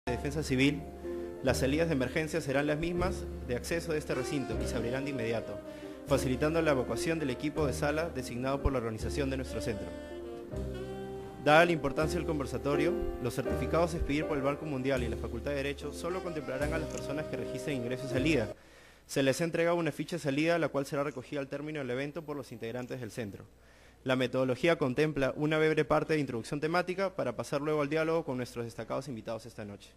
de Defensa Civil, las salidas de emergencia serán las mismas de acceso de este recinto y se abrirán de inmediato, facilitando la evacuación del equipo de sala designado por la organización de nuestro centro. Dada la importancia del conversatorio, los certificados a expedir por el Banco Mundial y la Facultad de Derecho solo contemplarán a las personas que registren ingreso y salida. Se les ha entregado una ficha de salida, la cual será recogida al término del evento por los integrantes del centro. La metodología contempla una breve parte de introducción temática para pasar luego al diálogo con nuestros destacados invitados esta noche.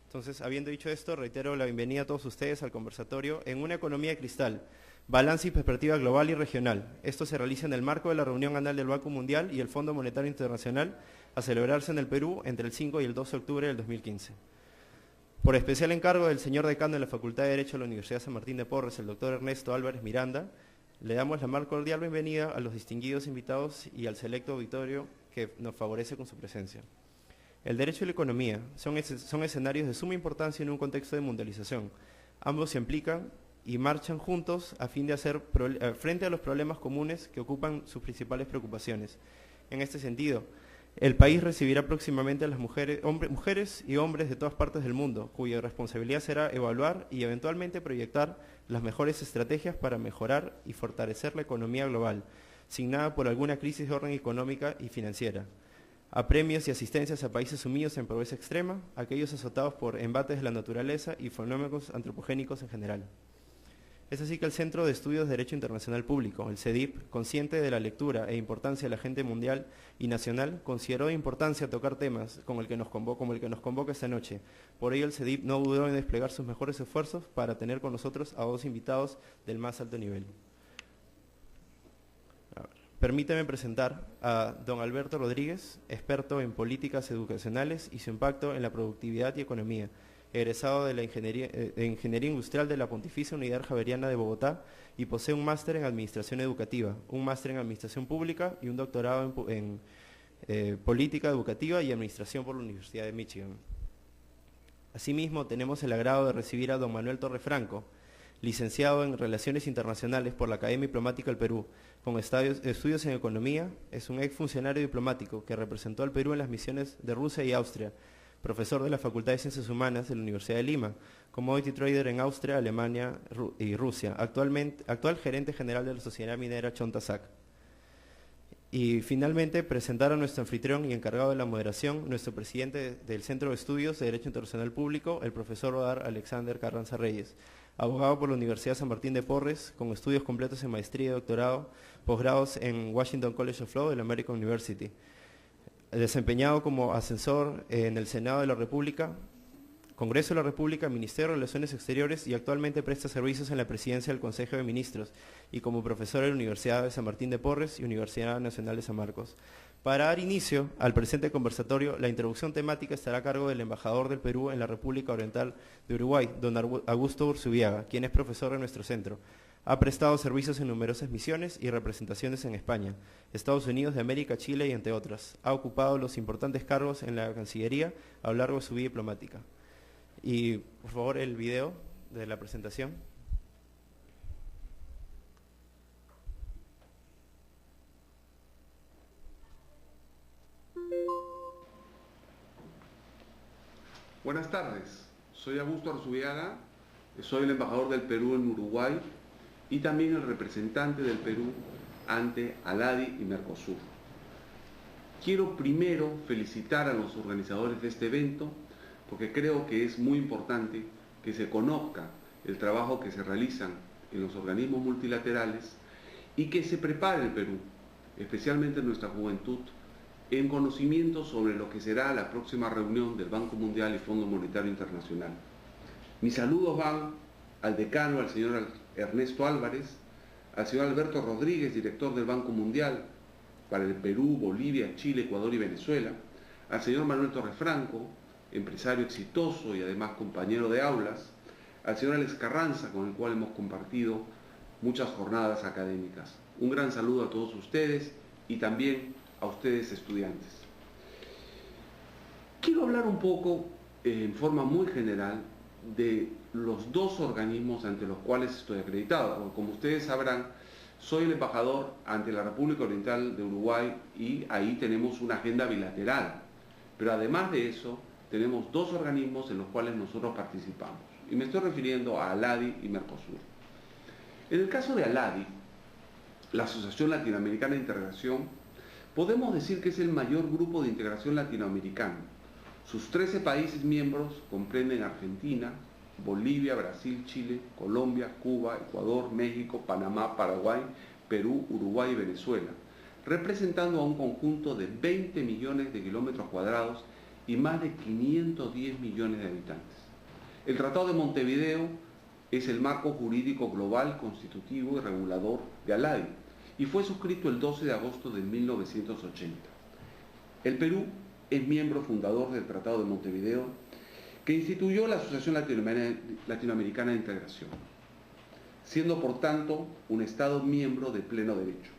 Entonces, habiendo dicho esto, reitero la bienvenida a todos ustedes al conversatorio En una economía de cristal, balance y perspectiva global y regional. Esto se realiza en el marco de la reunión anual del Banco Mundial y el Fondo Monetario Internacional a celebrarse en el Perú entre el 5 y el 12 de octubre del 2015. Por especial encargo del señor decano de la Facultad de Derecho de la Universidad San Martín de Porres, el doctor Ernesto Álvarez Miranda, le damos la más cordial bienvenida a los distinguidos invitados y al selecto auditorio que nos favorece con su presencia. El derecho y la economía son escenarios de suma importancia en un contexto de mundialización. Ambos se implican y marchan juntos a fin de hacer frente a los problemas comunes que ocupan sus principales preocupaciones. En este sentido, el país recibirá próximamente a las mujeres y hombres de todas partes del mundo, cuya responsabilidad será evaluar y eventualmente proyectar las mejores estrategias para mejorar y fortalecer la economía global, signada por alguna crisis de orden económica y financiera, a premios y asistencias a países sumidos en pobreza extrema, aquellos azotados por embates de la naturaleza y fenómenos antropogénicos en general. Es así que el Centro de Estudios de Derecho Internacional Público, el CEDIP, consciente de la lectura e importancia de la agenda mundial y nacional, consideró de importancia tocar temas como el que nos convoca esta noche. Por ello, el CEDIP no dudó en desplegar sus mejores esfuerzos para tener con nosotros a dos invitados del más alto nivel. Permíteme presentar a don Alberto Rodríguez, experto en políticas educacionales y su impacto en la productividad y economía, egresado de la Ingeniería Industrial de la Pontificia Universidad Javeriana de Bogotá y posee un máster en Administración Educativa, un máster en Administración Pública y un doctorado en Política Educativa y Administración por la Universidad de Michigan. Asimismo, tenemos el agrado de recibir a don Manuel Torrefranco, licenciado en Relaciones Internacionales por la Academia Diplomática del Perú, con estudios en Economía. Es un exfuncionario diplomático que representó al Perú en las misiones de Rusia y Austria, profesor de la Facultad de Ciencias Humanas de la Universidad de Lima, commodity trader en Austria, Alemania y Rusia, actual gerente general de la sociedad minera Chontasac. Y finalmente presentar a nuestro anfitrión y encargado de la moderación, nuestro presidente del Centro de Estudios de Derecho Internacional Público, el profesor Odar Alexander Carranza Reyes, abogado por la Universidad San Martín de Porres, con estudios completos en maestría y doctorado, posgrados en Washington College of Law de la American University, desempeñado como asesor en el Senado de la República, Congreso de la República, Ministerio de Relaciones Exteriores y actualmente presta servicios en la presidencia del Consejo de Ministros y como profesor en la Universidad de San Martín de Porres y Universidad Nacional de San Marcos. Para dar inicio al presente conversatorio, la introducción temática estará a cargo del embajador del Perú en la República Oriental de Uruguay, don Augusto Urzubiaga, quien es profesor en nuestro centro. Ha prestado servicios en numerosas misiones y representaciones en España, Estados Unidos de América, Chile y entre otras. Ha ocupado los importantes cargos en la Cancillería a lo largo de su vida diplomática. Y, por favor, el video de la presentación. Buenas tardes, soy Augusto Urzubiaga, soy el embajador del Perú en Uruguay y también el representante del Perú ante ALADI y Mercosur. Quiero primero felicitar a los organizadores de este evento porque creo que es muy importante que se conozca el trabajo que se realizan en los organismos multilaterales y que se prepare el Perú, especialmente nuestra juventud, en conocimiento sobre lo que será la próxima reunión del Banco Mundial y Fondo Monetario Internacional. Mis saludos van al decano, al señor Ernesto Álvarez, al señor Alberto Rodríguez, director del Banco Mundial para el Perú, Bolivia, Chile, Ecuador y Venezuela, al señor Manuel Torrefranco, empresario exitoso y además compañero de aulas, al señor Alex Carranza, con el cual hemos compartido muchas jornadas académicas. Un gran saludo a todos ustedes y también a ustedes estudiantes. Quiero hablar un poco en forma muy general de los dos organismos ante los cuales estoy acreditado, porque como ustedes sabrán, soy el embajador ante la República Oriental de Uruguay y ahí tenemos una agenda bilateral, pero además de eso tenemos dos organismos en los cuales nosotros participamos. Y me estoy refiriendo a ALADI y Mercosur. En el caso de ALADI, la Asociación Latinoamericana de Integración, podemos decir que es el mayor grupo de integración latinoamericano. Sus 13 países miembros comprenden Argentina, Bolivia, Brasil, Chile, Colombia, Cuba, Ecuador, México, Panamá, Paraguay, Perú, Uruguay y Venezuela, representando a un conjunto de 20 millones de kilómetros cuadrados y más de 510 millones de habitantes. El Tratado de Montevideo es el marco jurídico global, constitutivo y regulador de ALADI y fue suscrito el 12 de agosto de 1980. El Perú es miembro fundador del Tratado de Montevideo, que instituyó la Asociación Latinoamericana de Integración, siendo por tanto un Estado miembro de pleno derecho.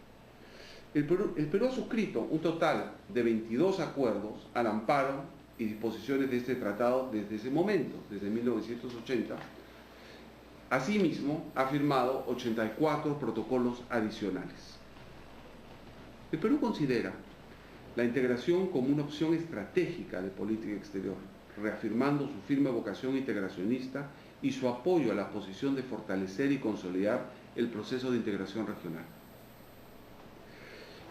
El Perú ha suscrito un total de 22 acuerdos al amparo y disposiciones de este tratado desde ese momento, desde 1980. Asimismo, ha firmado 84 protocolos adicionales. El Perú considera la integración como una opción estratégica de política exterior, reafirmando su firme vocación integracionista y su apoyo a la posición de fortalecer y consolidar el proceso de integración regional.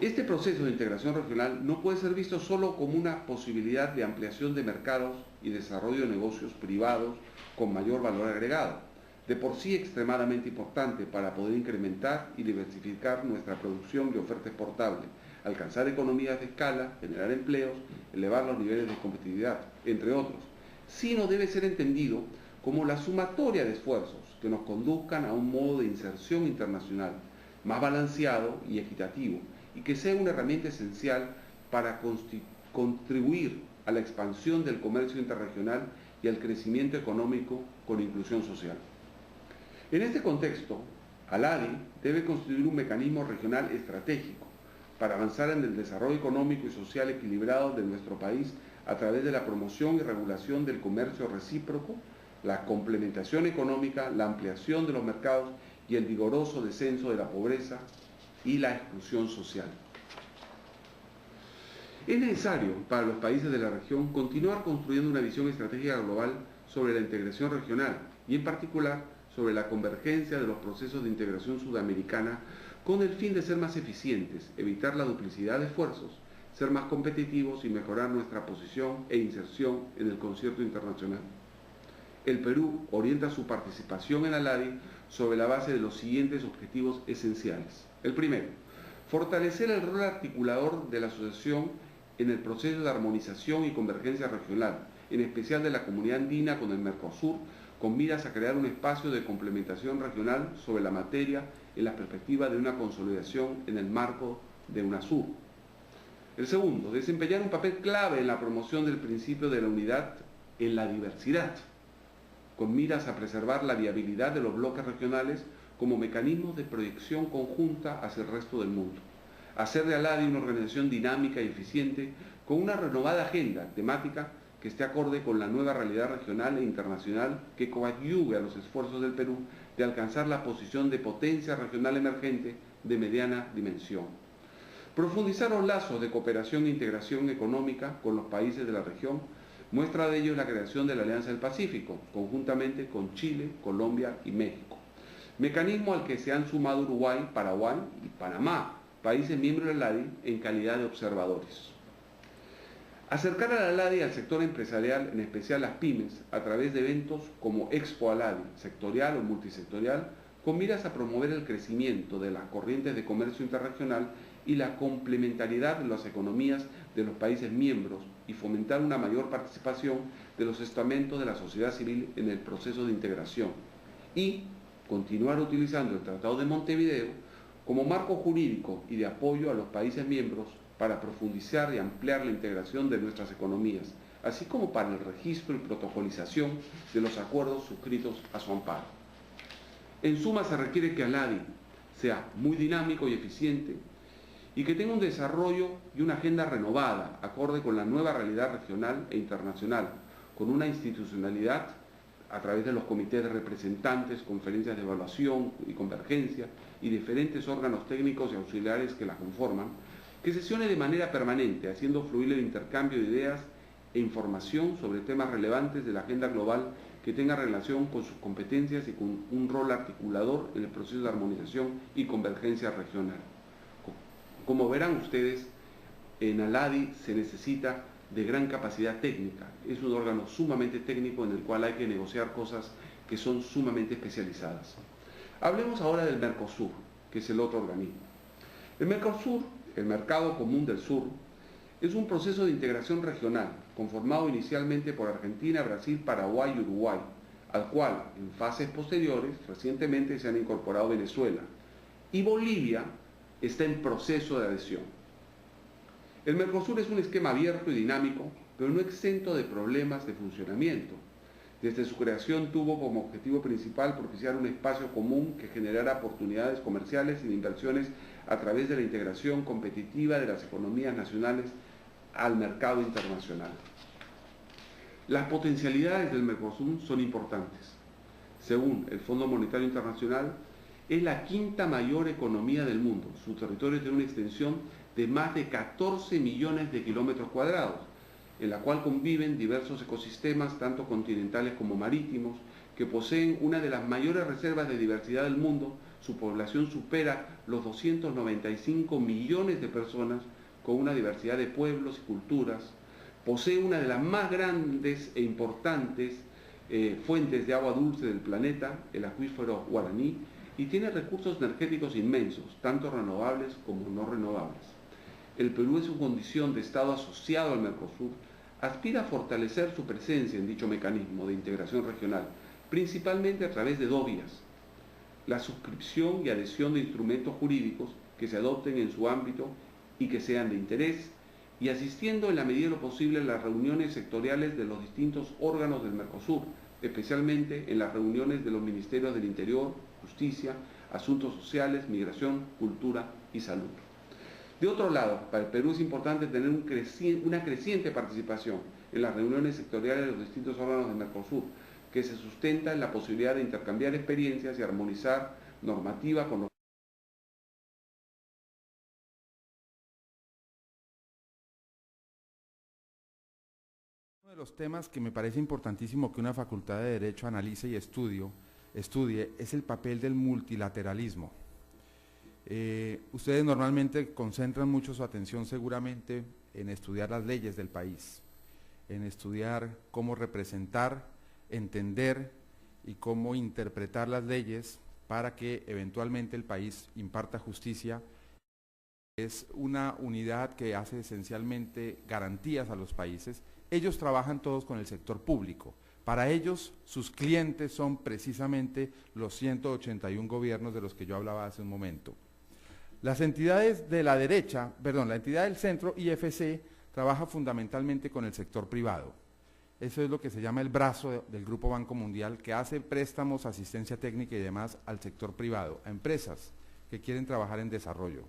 Este proceso de integración regional no puede ser visto solo como una posibilidad de ampliación de mercados y desarrollo de negocios privados con mayor valor agregado, de por sí extremadamente importante para poder incrementar y diversificar nuestra producción y oferta exportable, alcanzar economías de escala, generar empleos, elevar los niveles de competitividad, entre otros, sino debe ser entendido como la sumatoria de esfuerzos que nos conduzcan a un modo de inserción internacional más balanceado y equitativo, y que sea una herramienta esencial para contribuir a la expansión del comercio interregional y al crecimiento económico con inclusión social. En este contexto, ALADI debe constituir un mecanismo regional estratégico para avanzar en el desarrollo económico y social equilibrado de nuestro país a través de la promoción y regulación del comercio recíproco, la complementación económica, la ampliación de los mercados y el vigoroso descenso de la pobreza y la exclusión social. Es necesario para los países de la región continuar construyendo una visión estratégica global sobre la integración regional y en particular sobre la convergencia de los procesos de integración sudamericana con el fin de ser más eficientes, evitar la duplicidad de esfuerzos, ser más competitivos y mejorar nuestra posición e inserción en el concierto internacional. El Perú orienta su participación en ALADI sobre la base de los siguientes objetivos esenciales. El primero, fortalecer el rol articulador de la asociación en el proceso de armonización y convergencia regional, en especial de la comunidad andina con el Mercosur, con miras a crear un espacio de complementación regional sobre la materia en la perspectiva de una consolidación en el marco de UNASUR. El segundo, desempeñar un papel clave en la promoción del principio de la unidad en la diversidad, con miras a preservar la viabilidad de los bloques regionales como mecanismos de proyección conjunta hacia el resto del mundo. Hacer de ALADI una organización dinámica y eficiente con una renovada agenda temática que esté acorde con la nueva realidad regional e internacional que coadyuve a los esfuerzos del Perú de alcanzar la posición de potencia regional emergente de mediana dimensión. Profundizar los lazos de cooperación e integración económica con los países de la región. Muestra de ello es la creación de la Alianza del Pacífico, conjuntamente con Chile, Colombia y México. Mecanismo al que se han sumado Uruguay, Paraguay y Panamá, países miembros de la ALADI en calidad de observadores. Acercar a la ALADI al sector empresarial, en especial las pymes, a través de eventos como Expo ALADI, sectorial o multisectorial, con miras a promover el crecimiento de las corrientes de comercio interregional y la complementariedad de las economías de los países miembros y fomentar una mayor participación de los estamentos de la sociedad civil en el proceso de integración. Y continuar utilizando el Tratado de Montevideo como marco jurídico y de apoyo a los países miembros para profundizar y ampliar la integración de nuestras economías, así como para el registro y protocolización de los acuerdos suscritos a su amparo. En suma, se requiere que ALADI sea muy dinámico y eficiente y que tenga un desarrollo y una agenda renovada, acorde con la nueva realidad regional e internacional, con una institucionalidad a través de los comités de representantes, conferencias de evaluación y convergencia y diferentes órganos técnicos y auxiliares que la conforman, que sesione de manera permanente, haciendo fluir el intercambio de ideas e información sobre temas relevantes de la agenda global que tenga relación con sus competencias y con un rol articulador en el proceso de armonización y convergencia regional. Como verán ustedes, en ALADI se necesita de gran capacidad técnica. Es un órgano sumamente técnico en el cual hay que negociar cosas que son sumamente especializadas. Hablemos ahora del Mercosur, que es el otro organismo. El Mercosur, el Mercado Común del Sur, es un proceso de integración regional conformado inicialmente por Argentina, Brasil, Paraguay y Uruguay, al cual en fases posteriores recientemente se han incorporado Venezuela, y Bolivia está en proceso de adhesión. El Mercosur es un esquema abierto y dinámico, pero no exento de problemas de funcionamiento. Desde su creación tuvo como objetivo principal propiciar un espacio común que generara oportunidades comerciales y de inversiones a través de la integración competitiva de las economías nacionales al mercado internacional. Las potencialidades del Mercosur son importantes. Según el Fondo Monetario Internacional, es la quinta mayor economía del mundo. Su territorio tiene una extensión de más de 14 millones de kilómetros cuadrados, en la cual conviven diversos ecosistemas, tanto continentales como marítimos, que poseen una de las mayores reservas de diversidad del mundo. Su población supera los 295 millones de personas, con una diversidad de pueblos y culturas. Posee una de las más grandes e importantes fuentes de agua dulce del planeta, el acuífero Guaraní, y tiene recursos energéticos inmensos, tanto renovables como no renovables. El Perú, en su condición de Estado asociado al Mercosur, aspira a fortalecer su presencia en dicho mecanismo de integración regional, principalmente a través de dos vías: la suscripción y adhesión de instrumentos jurídicos que se adopten en su ámbito y que sean de interés, y asistiendo en la medida de lo posible a las reuniones sectoriales de los distintos órganos del Mercosur, especialmente en las reuniones de los Ministerios del Interior, Justicia, Asuntos Sociales, Migración, Cultura y Salud. De otro lado, para el Perú es importante tener una creciente participación en las reuniones sectoriales de los distintos órganos del Mercosur, que se sustenta en la posibilidad de intercambiar experiencias y armonizar normativa con Uno de los temas que me parece importantísimo que una facultad de Derecho analice y estudie es el papel del multilateralismo. Ustedes normalmente concentran mucho su atención seguramente en estudiar las leyes del país, en estudiar cómo representar, entender y cómo interpretar las leyes para que eventualmente el país imparta justicia. Es una unidad que hace esencialmente garantías a los países. Ellos trabajan todos con el sector público. Para ellos, sus clientes son precisamente los 181 gobiernos de los que yo hablaba hace un momento. Las entidades de la derecha, la entidad del centro, IFC, trabaja fundamentalmente con el sector privado. Eso es lo que se llama el brazo del Grupo Banco Mundial, que hace préstamos, asistencia técnica y demás al sector privado, a empresas que quieren trabajar en desarrollo.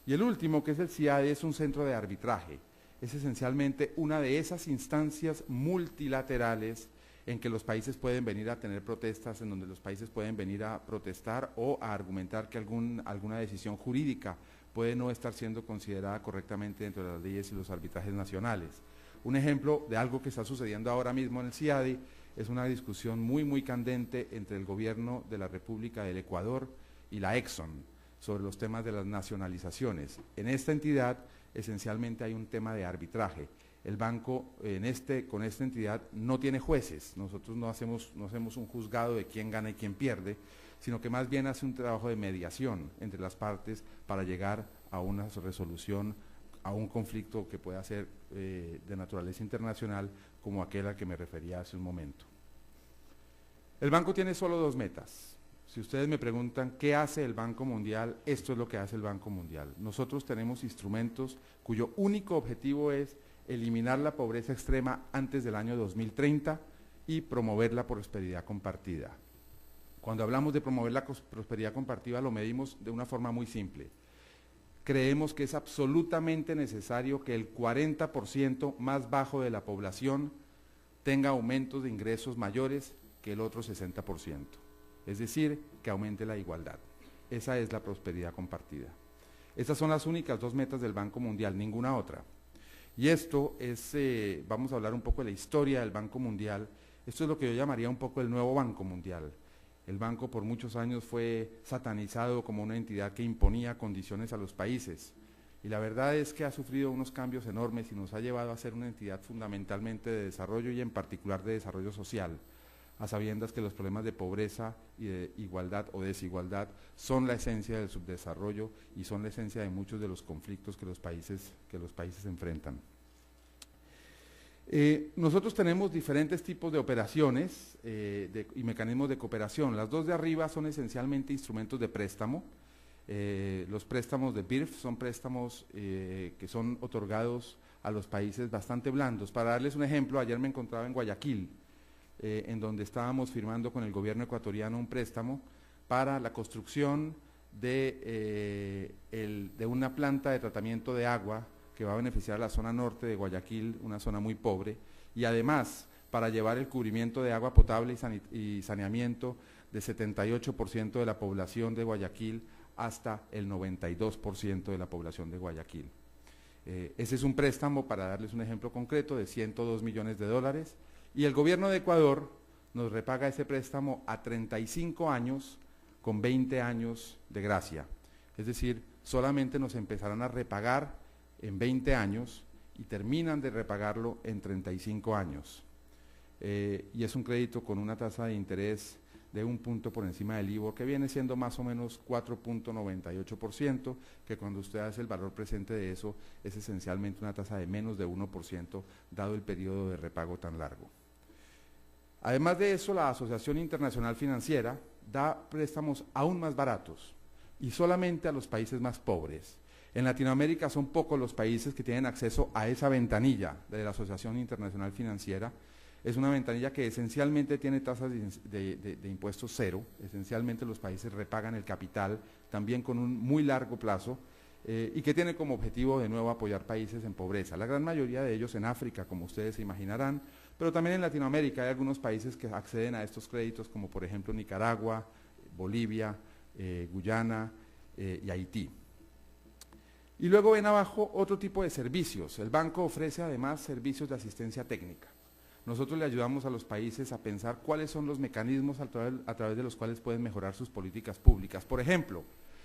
Y el último, que es el CIADE, es un centro de arbitraje. Es esencialmente una de esas instancias multilaterales en que los países pueden venir a tener protestas, en donde los países pueden venir a protestar o a argumentar que alguna decisión jurídica puede no estar siendo considerada correctamente dentro de las leyes y los arbitrajes nacionales. Un ejemplo de algo que está sucediendo ahora mismo en el CIADI es una discusión muy candente entre el gobierno de la República del Ecuador y la Exxon sobre los temas de las nacionalizaciones. En esta entidad esencialmente hay un tema de arbitraje. El banco con esta entidad no tiene jueces. Nosotros no hacemos un juzgado de quién gana y quién pierde, sino que más bien hace un trabajo de mediación entre las partes para llegar a una resolución a un conflicto que pueda ser de naturaleza internacional, como aquel al que me refería hace un momento. El banco tiene solo dos metas. Si ustedes me preguntan qué hace el Banco Mundial, esto es lo que hace el Banco Mundial. Nosotros tenemos instrumentos cuyo único objetivo es eliminar la pobreza extrema antes del año 2030 y promover la prosperidad compartida. Cuando hablamos de promover la prosperidad compartida lo medimos de una forma muy simple. Creemos que es absolutamente necesario que el 40% más bajo de la población tenga aumentos de ingresos mayores que el otro 60%. Es decir, que aumente la igualdad. Esa es la prosperidad compartida. Estas son las únicas dos metas del Banco Mundial, ninguna otra. Y esto es, vamos a hablar un poco de la historia del Banco Mundial. Esto es lo que yo llamaría un poco el nuevo Banco Mundial. El banco por muchos años fue satanizado como una entidad que imponía condiciones a los países. Y la verdad es que ha sufrido unos cambios enormes y nos ha llevado a ser una entidad fundamentalmente de desarrollo y en particular de desarrollo social, a sabiendas que los problemas de pobreza y de igualdad o desigualdad son la esencia del subdesarrollo y son la esencia de muchos de los conflictos que los países enfrentan. Nosotros tenemos diferentes tipos de operaciones y mecanismos de cooperación. Las dos de arriba son esencialmente instrumentos de préstamo. Los préstamos de BIRF son préstamos que son otorgados a los países bastante blandos. Para darles un ejemplo, ayer me encontraba en Guayaquil, en donde estábamos firmando con el gobierno ecuatoriano un préstamo para la construcción de una planta de tratamiento de agua que va a beneficiar a la zona norte de Guayaquil, una zona muy pobre, y además para llevar el cubrimiento de agua potable y saneamiento de 78% de la población de Guayaquil hasta el 92% de la población de Guayaquil. Ese es un préstamo, para darles un ejemplo concreto, de 102 millones de dólares, y el gobierno de Ecuador nos repaga ese préstamo a 35 años con 20 años de gracia. Es decir, solamente nos empezarán a repagar en 20 años y terminan de repagarlo en 35 años. Y es un crédito con una tasa de interés de 1 punto por encima del IBOR, que viene siendo más o menos 4.98%, que cuando usted hace el valor presente de eso es esencialmente una tasa de menos de 1%, dado el periodo de repago tan largo. Además de eso, la Asociación Internacional Financiera da préstamos aún más baratos y solamente a los países más pobres. En Latinoamérica son pocos los países que tienen acceso a esa ventanilla de la Asociación Internacional Financiera. Es una ventanilla que esencialmente tiene tasas de impuestos cero, esencialmente los países repagan el capital, también con un muy largo plazo, y que tiene como objetivo de nuevo apoyar países en pobreza. La gran mayoría de ellos en África, como ustedes se imaginarán, pero también en Latinoamérica hay algunos países que acceden a estos créditos, como por ejemplo Nicaragua, Bolivia, Guyana y Haití. Y luego ven abajo otro tipo de servicios. El banco ofrece además servicios de asistencia técnica. Nosotros le ayudamos a los países a pensar cuáles son los mecanismos a través de los cuales pueden mejorar sus políticas públicas. Por ejemplo,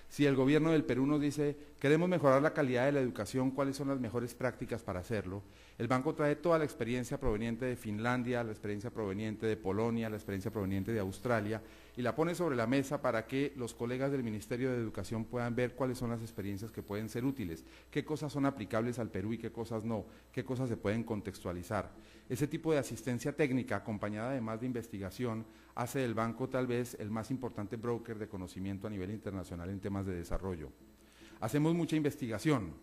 si el gobierno del Perú nos dice, queremos mejorar la calidad de la educación, ¿cuáles son las mejores prácticas para hacerlo? El banco trae toda la experiencia proveniente de Finlandia, la experiencia proveniente de Polonia, la experiencia proveniente de Australia, y la pone sobre la mesa para que los colegas del Ministerio de Educación puedan ver cuáles son las experiencias que pueden ser útiles, qué cosas son aplicables al Perú y qué cosas no, qué cosas se pueden contextualizar. Ese tipo de asistencia técnica, acompañada además de investigación, hace del banco tal vez el más importante broker de conocimiento a nivel internacional en temas de desarrollo. Hacemos mucha investigación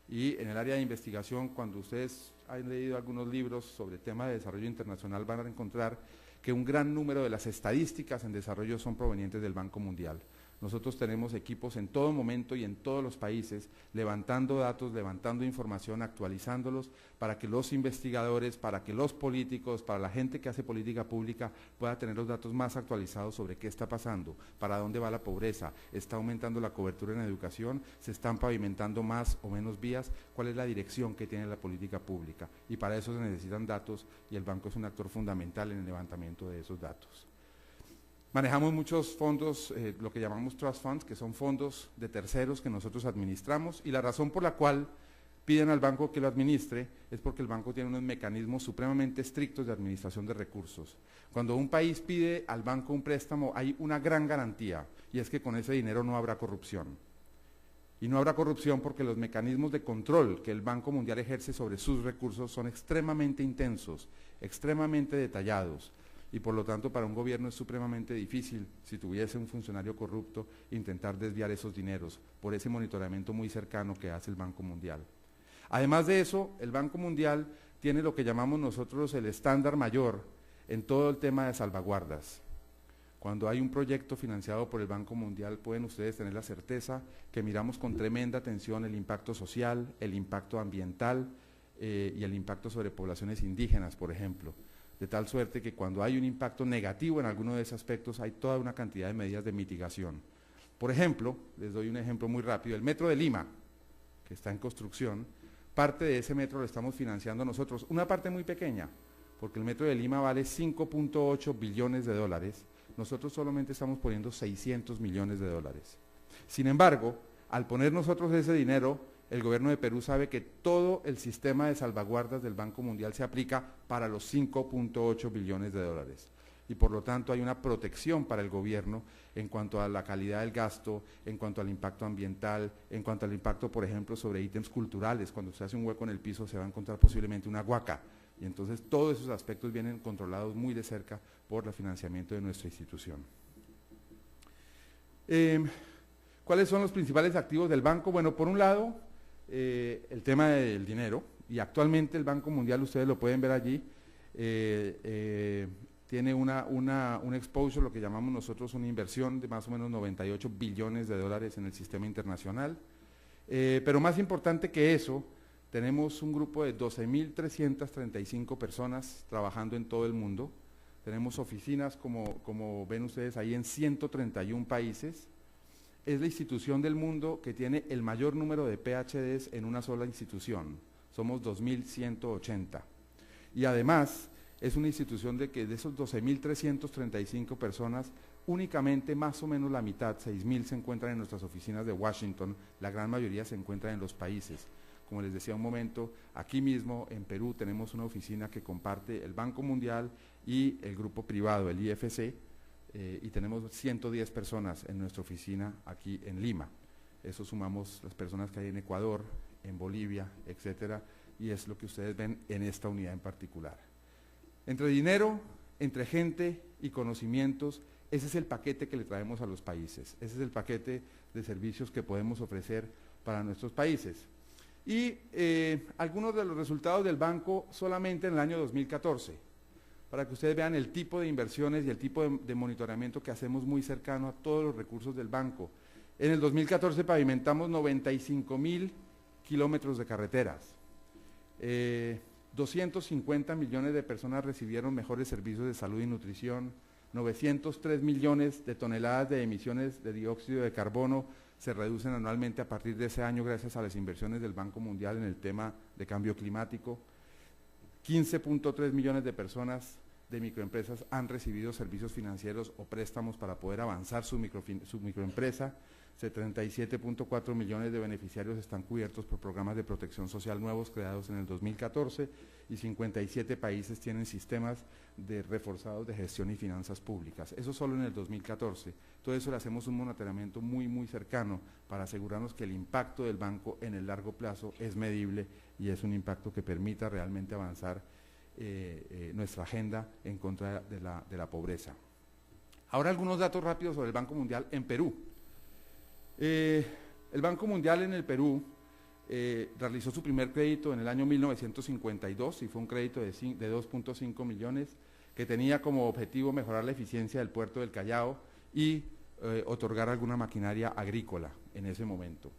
y en el área de investigación, cuando ustedes han leído algunos libros sobre temas de desarrollo internacional, van a encontrar que un gran número de las estadísticas en desarrollo son provenientes del Banco Mundial. Nosotros tenemos equipos en todo momento y en todos los países levantando datos, levantando información, actualizándolos para que los investigadores, para que los políticos, para la gente que hace política pública pueda tener los datos más actualizados sobre qué está pasando, para dónde va la pobreza, está aumentando la cobertura en educación, se están pavimentando más o menos vías, cuál es la dirección que tiene la política pública. Y para eso se necesitan datos y el banco es un actor fundamental en el levantamiento de esos datos. Manejamos muchos fondos, lo que llamamos trust funds, que son fondos de terceros que nosotros administramos, y la razón por la cual piden al banco que lo administre es porque el banco tiene unos mecanismos supremamente estrictos de administración de recursos. Cuando un país pide al banco un préstamo hay una gran garantía, y es que con ese dinero no habrá corrupción. Y no habrá corrupción porque los mecanismos de control que el Banco Mundial ejerce sobre sus recursos son extremadamente intensos, extremadamente detallados. Y por lo tanto para un gobierno es supremamente difícil, si tuviese un funcionario corrupto, intentar desviar esos dineros por ese monitoramiento muy cercano que hace el Banco Mundial. Además de eso, el Banco Mundial tiene lo que llamamos nosotros el estándar mayor en todo el tema de salvaguardas. Cuando hay un proyecto financiado por el Banco Mundial, pueden ustedes tener la certeza que miramos con tremenda atención el impacto social, el impacto ambiental y el impacto sobre poblaciones indígenas, por ejemplo. De tal suerte que cuando hay un impacto negativo en alguno de esos aspectos, hay toda una cantidad de medidas de mitigación. Por ejemplo, les doy un ejemplo muy rápido, el Metro de Lima, que está en construcción, parte de ese metro lo estamos financiando nosotros, una parte muy pequeña, porque el metro de Lima vale 5.8 billones de dólares, nosotros solamente estamos poniendo 600 millones de dólares. Sin embargo, al poner nosotros ese dinero, el gobierno de Perú sabe que todo el sistema de salvaguardas del Banco Mundial se aplica para los 5.8 billones de dólares. Y por lo tanto hay una protección para el gobierno en cuanto a la calidad del gasto, en cuanto al impacto ambiental, en cuanto al impacto, por ejemplo, sobre ítems culturales. Cuando se hace un hueco en el piso se va a encontrar posiblemente una huaca. Y entonces todos esos aspectos vienen controlados muy de cerca por el financiamiento de nuestra institución. ¿Cuáles son los principales activos del banco? Bueno, por un lado, el tema del dinero, y actualmente el Banco Mundial, ustedes lo pueden ver allí, tiene un exposure, lo que llamamos nosotros una inversión de más o menos 98 billones de dólares en el sistema internacional, pero más importante que eso, tenemos un grupo de 12.335 personas trabajando en todo el mundo, tenemos oficinas, como ven ustedes ahí, en 131 países. Es la institución del mundo que tiene el mayor número de PhDs en una sola institución, somos 2.180. Y además, es una institución de que de esos 12.335 personas, únicamente más o menos la mitad, 6.000, se encuentran en nuestras oficinas de Washington, la gran mayoría se encuentran en los países. Como les decía un momento, aquí mismo en Perú tenemos una oficina que comparte el Banco Mundial y el grupo privado, el IFC, y tenemos 110 personas en nuestra oficina aquí en Lima. Eso sumamos las personas que hay en Ecuador, en Bolivia, etcétera, y es lo que ustedes ven en esta unidad en particular. Entre dinero, entre gente y conocimientos, ese es el paquete que le traemos a los países, ese es el paquete de servicios que podemos ofrecer para nuestros países. Y algunos de los resultados del banco solamente en el año 2014, para que ustedes vean el tipo de inversiones y el tipo de monitoreamiento que hacemos muy cercano a todos los recursos del banco. En el 2014 pavimentamos 95.000 kilómetros de carreteras, 250 millones de personas recibieron mejores servicios de salud y nutrición, 903 millones de toneladas de emisiones de dióxido de carbono se reducen anualmente a partir de ese año gracias a las inversiones del Banco Mundial en el tema de cambio climático. 15.3 millones de personas de microempresas han recibido servicios financieros o préstamos para poder avanzar su microempresa. 77.4 millones de beneficiarios están cubiertos por programas de protección social nuevos creados en el 2014 y 57 países tienen sistemas reforzados de gestión y finanzas públicas. Eso solo en el 2014. Todo eso le hacemos un monitoreamiento muy cercano para asegurarnos que el impacto del banco en el largo plazo es medible y es un impacto que permita realmente avanzar nuestra agenda en contra de la pobreza. Ahora algunos datos rápidos sobre el Banco Mundial en Perú. El Banco Mundial en el Perú realizó su primer crédito en el año 1952 y fue un crédito de 2.5 millones que tenía como objetivo mejorar la eficiencia del puerto del Callao y otorgar alguna maquinaria agrícola en ese momento.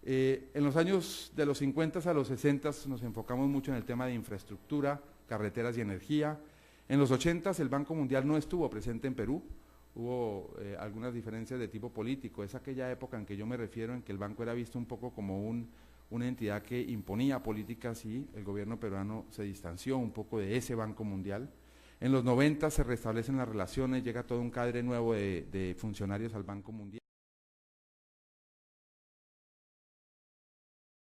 En los años de los 50 a los 60 nos enfocamos mucho en el tema de infraestructura, carreteras y energía. En los 80 el Banco Mundial no estuvo presente en Perú. Hubo algunas diferencias de tipo político, es aquella época en que yo me refiero en que el banco era visto un poco como una entidad que imponía políticas y el gobierno peruano se distanció un poco de ese Banco Mundial. En los 90 se restablecen las relaciones, llega todo un cadre nuevo de funcionarios al Banco Mundial.